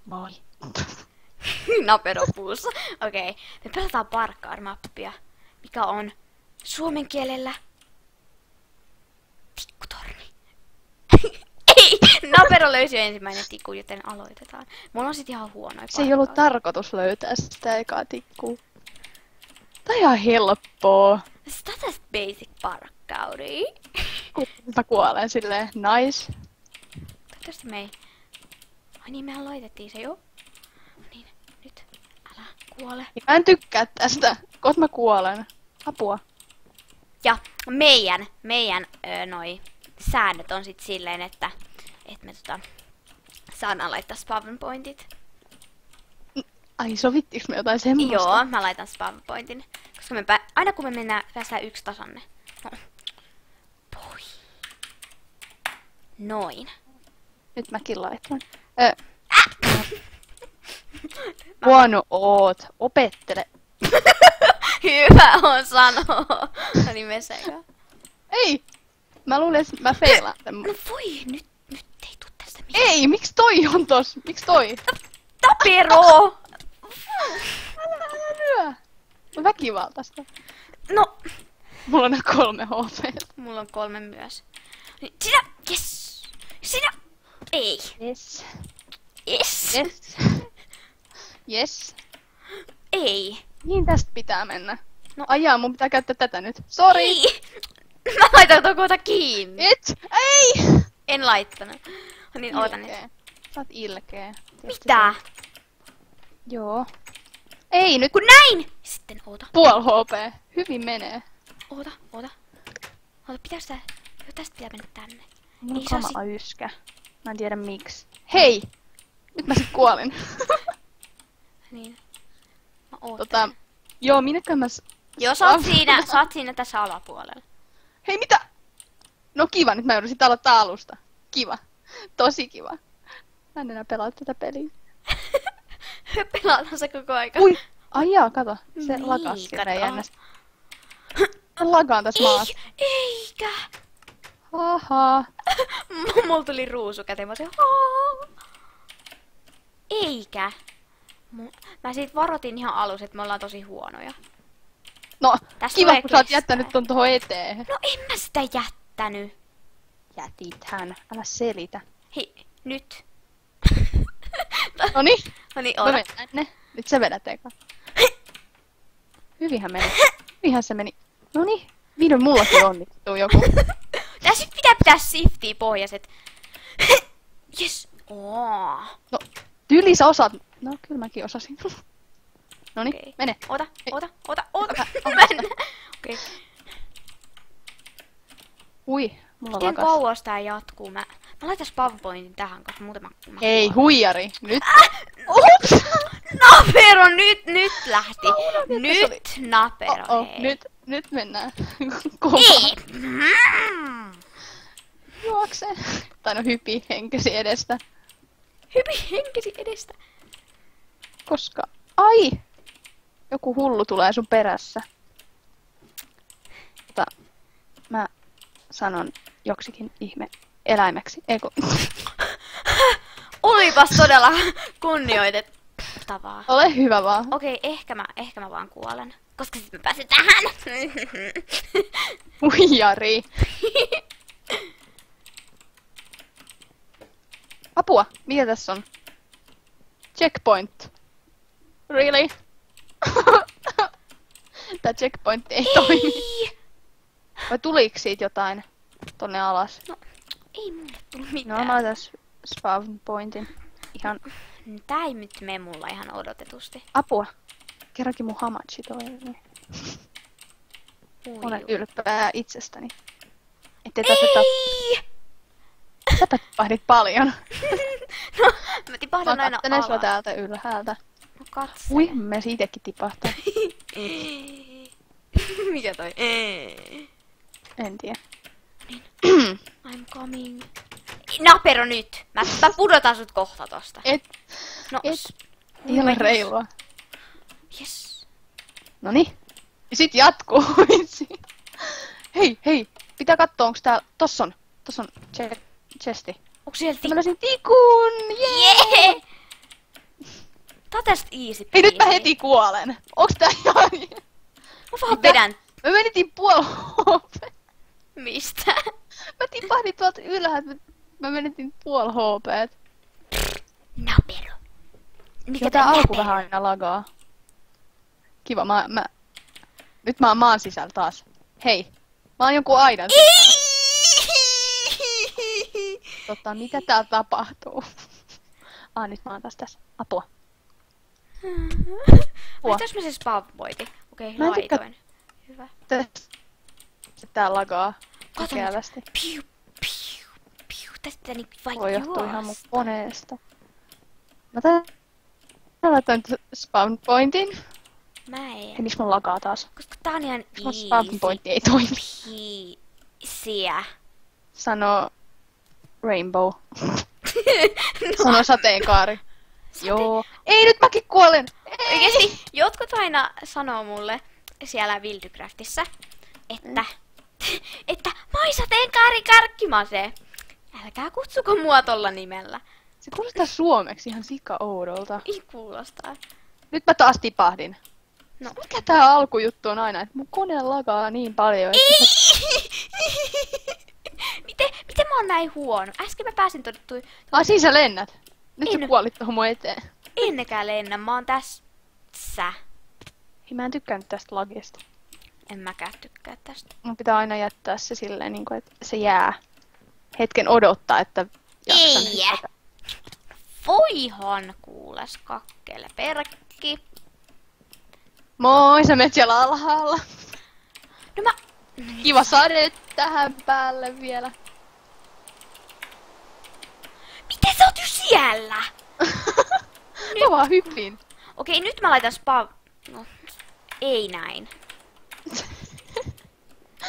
Moi. Naperopuussa. Okei. Me pelataan parkkaarmappia, mikä on suomen kielellä tikkutorni. Ei! Napero löysi ensimmäinen tikku, joten aloitetaan. Mulla on sit ihan huonoja Se ei ollut tarkoitus löytää sitä ekaa tikkuu. Tää on ihan helppoa. Tätä basic parkkauri. Mä kuolen silleen, nice. Toivottavasti me ei... Ai niin, mehän laitettiin se jo. No niin, nyt. Älä kuole. Mä en tykkää tästä. Kohta mä kuolen. Apua. Ja meidän noi säännöt on sit silleen, että me saadaan laittaa spawn pointit. Ai sovittiinko me jotain semmoista? Joo, mä laitan spawn pointin. Koska aina kun me päästään yksi tasanne. No. Poi. Noin. Nyt mäkin laitan. Huono oot. Opettele. Hyvä on sanoa. Oli mesekä. Ei! Mä luulen, että mä feilaan tämän. No voi, nyt ei tuu tästä mitään. Ei! Miksi toi on tos? Miksi toi? Tapero! Älä lyö! On väkivaltaista. No, Mulla on 3 HP. mulla on 3 myös. Sinä! Yes! Sinä! Ei. Yes. Yes! Yes. Yes. Ei. Niin tästä pitää mennä. No. Ajaa, mun pitää käyttää tätä nyt. Sori! Ei! Mä laitan ton kohta kiinni. Et! Ei! En laittanut. No niin, oota nyt. Ilkeä. Sä oot ilkeä. Tietysti Mitä? Joo. Ei nyt. Kun näin! Sitten oota. Puol HP. Hyvin menee. Oota. Oota, pitääkö tää... Joo, tästä pitää mennä tänne. Mulla on Ei saa kamala yskä. Mä en tiedä miksi. Hei! Nyt mä sit kuolin. Niin. Mä ootan. Joo, minnekä mä... Joo, sä oot siinä tässä alapuolella. Hei, mitä? No kiva, nyt mä joudun sit aloittaa alusta. Kiva. Tosi kiva. Mä en enää pelaa tätä peliä. Pelataan se koko aika. Ui! Ai jaa, kato. Se Niin, lakas silleen kato. jännästi. Mä lagaan tässä maassa. Eikä! Haha. Mulla tuli ruusu käteen, mä sanoin, haa. Eikä. Mä siitä varoitin ihan alussa, että me ollaan tosi huonoja. No, Tästä kiva tulee kun sä oot kestää. jättänyt ton tohon eteen. No en mä sitä jättänyt. Jätithän. Älä selitä. Hei, nyt. Noniin. Noniin, Mä oota. menen tänne. Nyt sä vedät eka. Hyvinhän meni. Hyvinhän se meni. Noniin. Vihdoin mullakin onnistuu joku. Tässä pitää shiftiä pohjaset. Yes. Oo. No, tyyli sä osaat. No, kyllä mäkin osasin. Noniin, Okei. mene. Oota. Ota. Mennä. Okei. Ui, mulla Miten lakas. kauas tää jatkuu? Mä laitan spawn pointin tähän, koska muuten mä Hei, kuolen. huijari. Nyt. Ups! Napero, nyt lähti. nyt se Nyt napero, hei. Nyt mennään. Ei. Juokse. Tai no hypi henkesi edestä. Hypi henkesi edestä. Koska... Ai! Joku hullu tulee sun perässä. Mutta mä sanon joksikin ihme eläimeksi. Eiku. Olipas todella kunnioitettavaa. Ole hyvä vaan. Okei, ehkä mä vaan kuolen. Koska sit mä pääsen tähän. Huijari. Apua! Mikä tässä on? Checkpoint. Really? Tää checkpoint ei toimi. Vai tuliko siitä jotain tonne alas? No, ei mulle tullut No mitään. mä laitan spawn pointin. Ihan Tää ei nyt mene mulla ihan odotetusti. apua. Kerrankin mun hamachi toi. Olen ylpeä itsestäni. Ettei tässä Ei! Säpä tipahdit paljon. No, mä tipahdan Mä aina katselen sua alas. täältä ylhäältä. No katso. Ui, mä siitäkin tipahtaa. Mikä toi? En tiedä. I'm coming. Napero nyt! Mä pudotan sut kohta tosta. Et, No, ei ole reilua. Yes. Noni. Ja sit jatkuu. Hei, pitää katsoa onks täällä... Tossa on chesti. Onko siellä Mä löysin tikun! Jee! Yeah! Tää on tästä easy Ei, nyt mä peasy. heti kuolen. Onks tää ihan... Mä vaan vedän. Mä menitin HP. Mistä? Mä tipahdin tuolta ylhäältä. Mä menitin puol HP. Napero. Mikä Joo, tää alku näperö? vähän aina lagaa. Kiva, nyt mä oon maan sisällä taas. Hei, mä oon jonkun aidan sisällä. Mitä täällä tapahtuu? Nyt mä oon taas tässä. Apua. Laitois mä se spawnpointi? Okei, Mä en tykkää- laitoin. Hyvä. Tää lagaa. Kato Ikävästi. Piu, piu, piu. Tästä niinku vaan Voi johtua ihan mun juosta. koneesta. Mä laitoin spawn pointin. Mä Hei, en. miksi mun lagaa taas? Koska tää on ihan Mun spawn easy pointti ei toimi. peasyä. Sano rainbow. Sano sateenkaari. Joo. Ei, nyt mäkin kuolen! Oikeesti, jotkut aina sanoo mulle siellä Wildcraftissa, että moi sateenkaari karkkimase. Älkää kutsuko mua tolla nimellä. Se kuulostaa suomeksi ihan sika oudolta. Ei kuulostaa. Nyt mä taas tipahdin. No. Mikä tää alkujuttu on aina, että mun kone lagaa niin paljon, että... Miten mä oon näin huono? Äsken mä pääsin todettu. Siinä sä lennät. Nyt En sä oo. kuolit tohon mun eteen. Ennekään lennä, mä oon tässä. Hei, mä en tykkää nyt tästä lagista. En mäkään tykkää tästä. Mun pitää aina jättää se silleen, niin kuin, että se jää hetken odottaa, että jaksan Ei jää. hypätä. Voihan kuules kakkele perkki. Moi, sä menet siellä alhaalla. No mä... Kiva sade tähän päälle vielä. Miten sä oot jo siellä? Mä vaan hyppin. Okei, nyt mä laitan No, ei näin.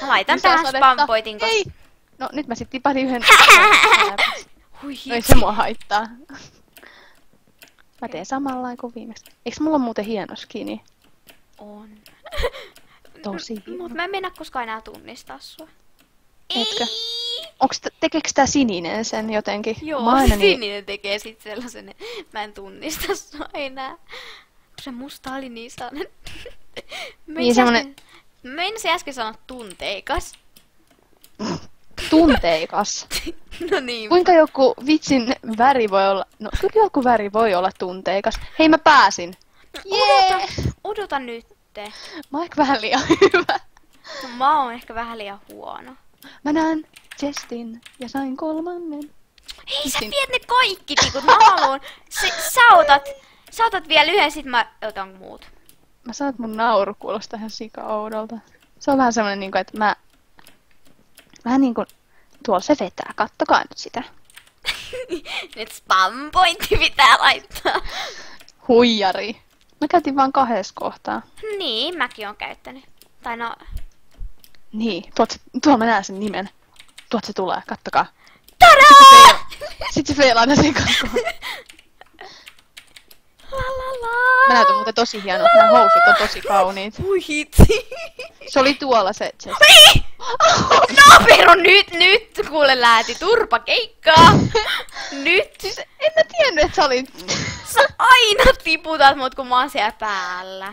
Mä laitan Lisää tähän sadetta. spampoitin, koska... Ei! No nyt mä sit tipahdin yhden... Hui No ei se mua haittaa. Mä teen samalla kuin viimeksi. Eiks mulla muuten hieno skini? On. Tosi hieno. Mut mä en mennä koskaan enää tunnistaa sua. Etkö? Ei. Tekeekö tää sininen sen jotenkin? Joo, Mä aina niin... sininen tekee sit sellaisen, mä en tunnista sua enää. Kun se musta oli niin sellainen... Niin semmonen- Mä meinasin äsken sanoa tunteikas. Tunteikas. No niin. Kuinka joku vitsin väri voi olla... No kyllä joku väri voi olla tunteikas. Hei, mä pääsin. Jee! Odota nyt. Mä oon ehkä vähän liian hyvä. No, mä oon ehkä vähän liian huono. Mä näen Jestin ja sain 3. Hei, sä Sin- viet ne kaikki tikut, mä haluun. Sä otat vielä yhden, sit mä otan muut. Mä sanon, että mun nauru kuulostaa ihan sika oudolta. Se on vähän semmonen niinku, että mä... Vähän niinku... Tuolla se vetää, kattokaa nyt sitä. Nyt spam-pointti pitää laittaa. Huijari. Mä käytin vaan 2 kohtaa. Niin, mäkin oon käyttänyt. Tai no... Niin, tuolla mä näen sen nimen. Tuot se tulee, kattokaa. Tadaa! Sitten se feilaa aina sen kanssa. La la la. Mä näytän muuten tosi hienot. Nämä housut on tosi kauniit. Hui hitsi. Se oli tuolla se Jess. Hei! Napero nyt kuule lähti turpa keikkaa. Nyt. Siis en mä tiennyt, että sä olit... Sä aina tiputat mut kun mä oon siellä päällä.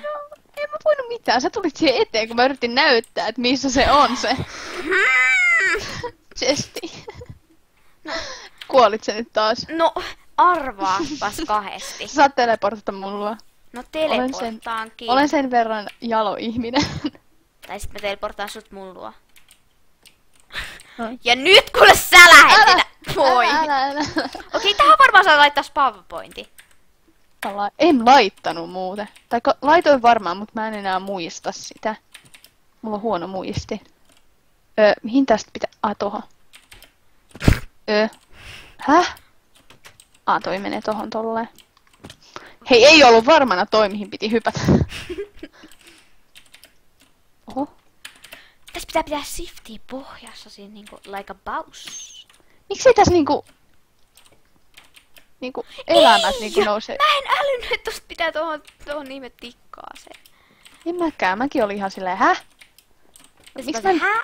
En mä voinut mitään. Sä tulit siihen eteen, kun mä yritin näyttää, että missä se on se. Jesti. Kuolit se nyt taas. No, arvaapas kahdesti. Sä saat teleportata mun luo. No teleporttaankin. Olen sen verran jalo ihminen. Tai sit mä teleportaan sut mun luo. Noin. Ja nyt kuule sä lähet sitä. Voi. Älä. Okei, tähän varmaan saa laittaa PowerPointi. En laittanut muuten. Tai laitoin varmaan, mutta mä en enää muista sitä. Mulla on huono muisti. Mihin tästä pitää... Tohon. Häh? Toi menee tohon tolleen. Hei, ei ollut varmana toi, mihin piti hypätä. Oho. Tässä pitää shiftiä pohjassa siinä niinku like a boss. Miksei tässä niinku elämät niinku Ei, nousee? Mä en älynyt, että tosta pitää tohon ihme tikkaaseen. En mäkään, mäkin olin ihan silleen, häh? Ja Miksi sitten mä... hää?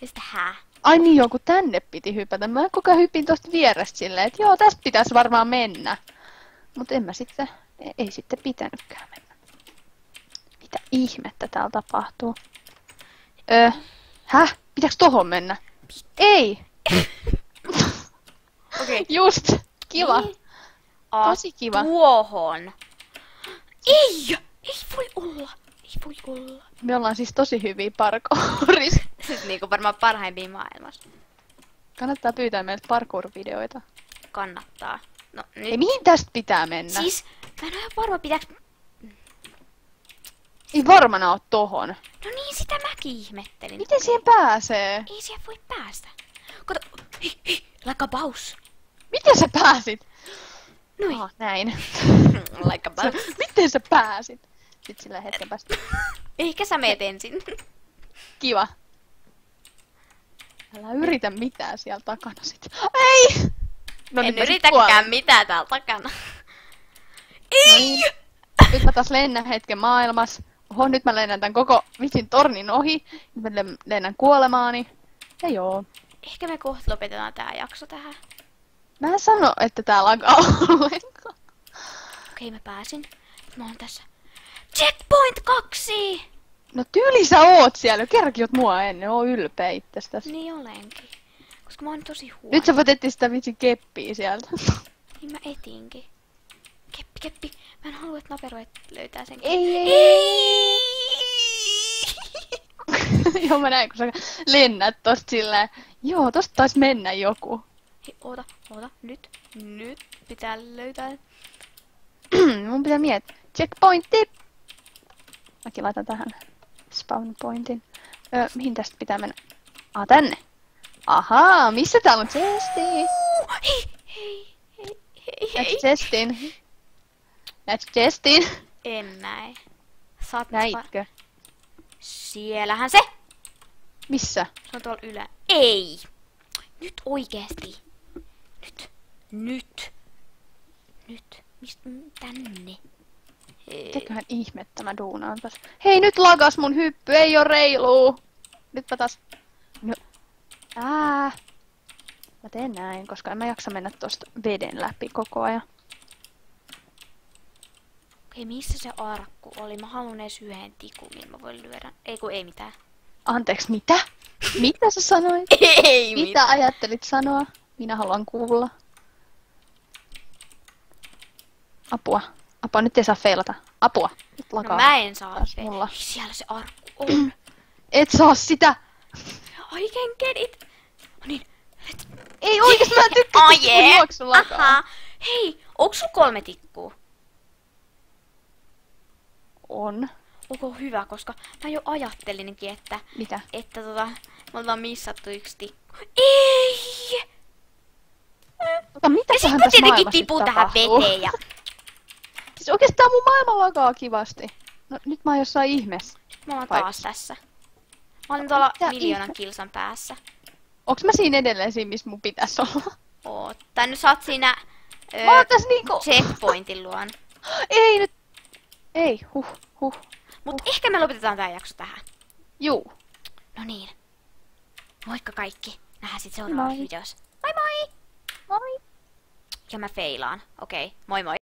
Ja sitten hää? Ai niin, joku tänne piti hypätä. Mä koko ajan hypin tosta vierestä silleen, että joo, tästä pitäisi varmaan mennä. Mut en mä sitten Ei sitten pitänytkään mennä. Mitä ihmettä täällä tapahtuu? Häh? Pitääks tohon mennä? Ei! Okei. Just! Kiva! Niin. Tosi kiva. Tuohon. Ei! Ei voi olla. Ei voi olla. Me ollaan siis tosi hyviä parkourissa. Siis niinku varmaan parhaimpia maailmassa. Kannattaa pyytää meiltä parkour-videoita. Kannattaa. No nyt. Ei, mihin tästä pitää mennä? Siis, mä en ole ihan varma pitääks... Ei varmana oo tohon. No niin, sitä mäkin ihmettelin. Miten Okei. siihen pääsee? Ei siihen voi päästä. Kato. Hei, like a boss. Miten sä pääsit? Noin. Näin. Like a boss. Miten sä pääsit? Sitten sillä hetken päästä. Ehkä sä meet ensin. Kiva. Älä yritä mitään siellä takana sit. Ei! No En nyt mä sit yritäkään kuolen. mitään täällä takana. No niin. Nyt mä taas lennän hetken maailmassa. Oho, nyt mä lennän tän koko vitsin tornin ohi. Nyt mä lennän kuolemaani. Ja joo. Ehkä me kohta lopetetaan tää jakso tähän. Mä en sano, että tää lagaa ollenkaan. Okei, mä pääsin. Mä oon tässä. Checkpoint 2! No tyyli sä oot siellä. Kerkiot mua ennen. Oo ylpeä itsestäs. Niin olenkin. Koska mä oon tosi huono. Nyt sä voit etsiä sitä vitsin keppiä sieltä. Niin mä etinkin. Keppi. Mä en halua, että Naperoit löytää sen. Ei. Joo, mä näin, kun sä lennät tosta silleen. Joo, tosta taisi mennä joku. Hei, oota. Nyt pitää löytää. Mun pitää miettiä. Checkpointti! Mäkin laitan tähän spawn pointin. Mihin tästä pitää mennä? Tänne. Ahaa, missä täällä on chesti? Hei. Näet chestin? Näet chestin? En näe. Saat Näitkö? Siellähän se! Missä? Se on tuolla ylä. Ei! Nyt oikeesti. Nyt. Tänne. Mitäköhän ihmettä mä duunaan tässä. Hei, nyt lagas mun hyppy, ei oo reiluu. Nyt mä taas... No. Mä teen näin, koska en mä jaksa mennä tosta veden läpi koko ajan. Okei, missä se arkku oli? Mä haluan edes yhden tikun, niin mä voin lyödä. Ei mitään. Anteeksi, mitä? Mitä sä sanoit? Ei Mitä ajattelit sanoa? Minä haluan kuulla. Apua. Nyt ei saa feilata. Apua. Nyt No lakaa. mä en saa. Taas mulla. Ei, siellä se arkku on. Et saa sitä! I can get it. No niin. Ei oikeesti, mä tykkään, Oh kun yeah. juoksu lakaa. Aha. Hei, onks sun 3 tikkua? On. Onko hyvä, koska mä jo ajattelinkin, että... Mitä? Me ollaan missattu 1 tikku. Ei! Mutta mitä Ja sit mä tietenkin tipun tähän veteen ja... Siis oikeastaan mun maailma lakaa kivasti. No nyt mä oon jossain ihmeessä. Mä oon Paikassa. taas tässä. Mä olin tuolla Mitä miljoonan kilsan päässä. Onks mä siinä edelleen siinä, missä mun pitäis olla? Oot. Tai nyt sä oot siinä... Mä oon tässä niinku... checkpointin luon. Ei nyt... Ei, huh. Mut ehkä me lopetetaan tää jakso tähän. Juu. No niin. Moikka kaikki. Nähdään sit seuraavassa Moi. videossa. Moi moi! Moi. Ja mä feilaan. Okei, moi moi.